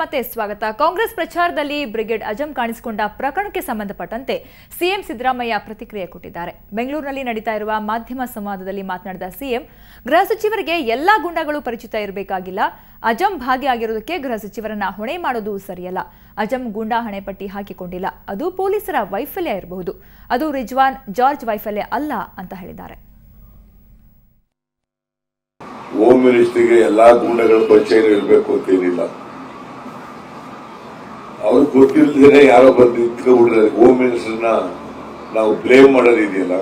ಮತ್ತೆ ಸ್ವಾಗತ. ಕಾಂಗ್ರೆಸ್ ಪ್ರಚಾರದಲ್ಲಿ ಬ್ರಿಗೇಡ್ ಅಜಂ ಕಾಣಿಸಿಕೊಂಡ ಪ್ರಕರಣಕ್ಕೆ ಸಂಬಂಧಪಟ್ಟಂತೆ ಸಿಎಂ ಸಿದ್ದರಾಮಯ್ಯ ಪ್ರತಿಕ್ರಿಯೆ ಕೊಟ್ಟಿದ್ದಾರೆ. ಬೆಂಗಳೂರಿನಲ್ಲಿ ನಡೀತಾ ಇರುವ ಮಾಧ್ಯಮ ಸಂವಾದದಲ್ಲಿ ಮಾತನಾಡಿದ ಸಿಎಂ, ಗೃಹ ಸಚಿವರಿಗೆ ಎಲ್ಲಾ ಗುಂಡಗಳು ಪರಿಚಿತ ಇರಬೇಕಾಗಿಲ್ಲ. ಅಜಂ ಭಾಗಿಯಾಗಿರುವುದಕ್ಕೆ ಗೃಹ ಸಚಿವರನ್ನ ಹೊಣೆ ಮಾಡೋದು ಸರಿಯಲ್ಲ. ಅಜಂ ಗೂಂಡಾ ಹಣೆಪಟ್ಟಿ ಹಾಕಿಕೊಂಡಿಲ್ಲ. ಅದು ಪೊಲೀಸರ ವೈಫಲ್ಯ ಇರಬಹುದು. ಅದು ರಿಜ್ವಾನ್ ಜಾರ್ಜ್ ವೈಫಲ್ಯ ಅಲ್ಲ ಅಂತ ಹೇಳಿದ್ದಾರೆ. ಹೋಮ್ ಮಿನಿಸ್ಟರ್ಗೆ ಎಲ್ಲಾ ಗುಂಡಗಳ ಪರಿಚಯ ಇರಬೇಕು ಅಂತ ಏನಿಲ್ಲ. ಅವ್ರು ಗೊತ್ತಿಲ್ಲದೇನೆ ಯಾರೋ ಬಂದು ಇಟ್ಕೊಂಡ್ಬಿಟ್ರೆ ಹೋಮ್ ಮಿನಿಸ್ಟರ್ನ ನಾವು ಬ್ಲೇಮ್ ಮಾಡೋದಿದೆಯಲ್ಲ,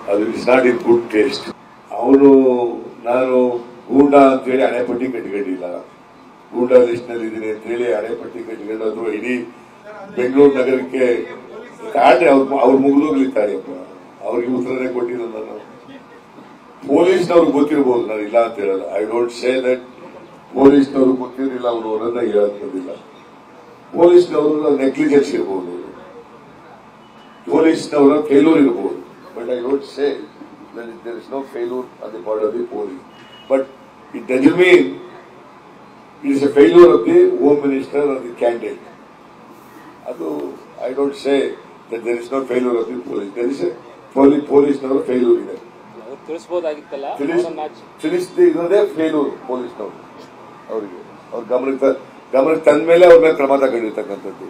ಅದು it's not in good taste. ಅವನು ನಾನು ಗೂಂಡಾ ಅಂತೇಳಿ ಹಣೆಪಟ್ಟಿ ಕಟ್ಕೊಂಡಿಲ್ಲ, ಗೂಂಡಾ ಲಿಸ್ಟ್ ನಲ್ಲಿ ಇದ್ದೀನಿ ಅಂತೇಳಿ ಹಣೆಪಟ್ಟಿ ಕಟ್ಕೊಂಡು ಇಡೀ ಬೆಂಗಳೂರು ನಗರಕ್ಕೆ ಕಾರಣ ಅವ್ರು ಮುಗಿದೋಗ್ಲಿತ್ತಾರೆಪ್ಪ. ಅವ್ರಿಗೆ ಉತ್ತರನೇ ಕೊಟ್ಟಿಲ್ಲ. ನಾನು ಪೊಲೀಸ್ನವ್ರಿಗೆ ಗೊತ್ತಿರಬಹುದು, ನಾನು ಇಲ್ಲ ಅಂತ ಹೇಳಲ್ಲ. ಐ ಡೋಂಟ್ ಸೇ ದಟ್ ಪೊಲೀಸ್ನವ್ರಿಗೆ ಗೊತ್ತಿರಲಿಲ್ಲ, ಅವರು ಅವರನ್ನ ಹೇಳೋದಿಲ್ಲ. ಪೊಲೀಸ್ನವರು ನೆಗ್ಲಿಜೆನ್ಸ್ ಇರಬಹುದು, ಪೊಲೀಸ್ನವರ ಫೇಲ್ಯೂರ್ ಇರಬಹುದು. But I don't say that there is no failure on the part of the police. But it doesn't mean it is a failure of the home minister or the candidate. ಅದು I don't say that there is no failure of the police. There is a ಪೊಲೀಸ್ನವರ failure ಇದೆ. ತಿಳಿಸದೇ failure ಪೊಲೀಸ್ನವರು. ಅವರಿಗೆ ಅವ್ರ ಗಮನಕ್ಕೆ ತಂದ ಮೇಲೆ ಅವ್ರ ಮೇಲೆ ಕ್ರಮ ತಗೊಂಡಿರ್ತಕ್ಕಂಥದ್ದು.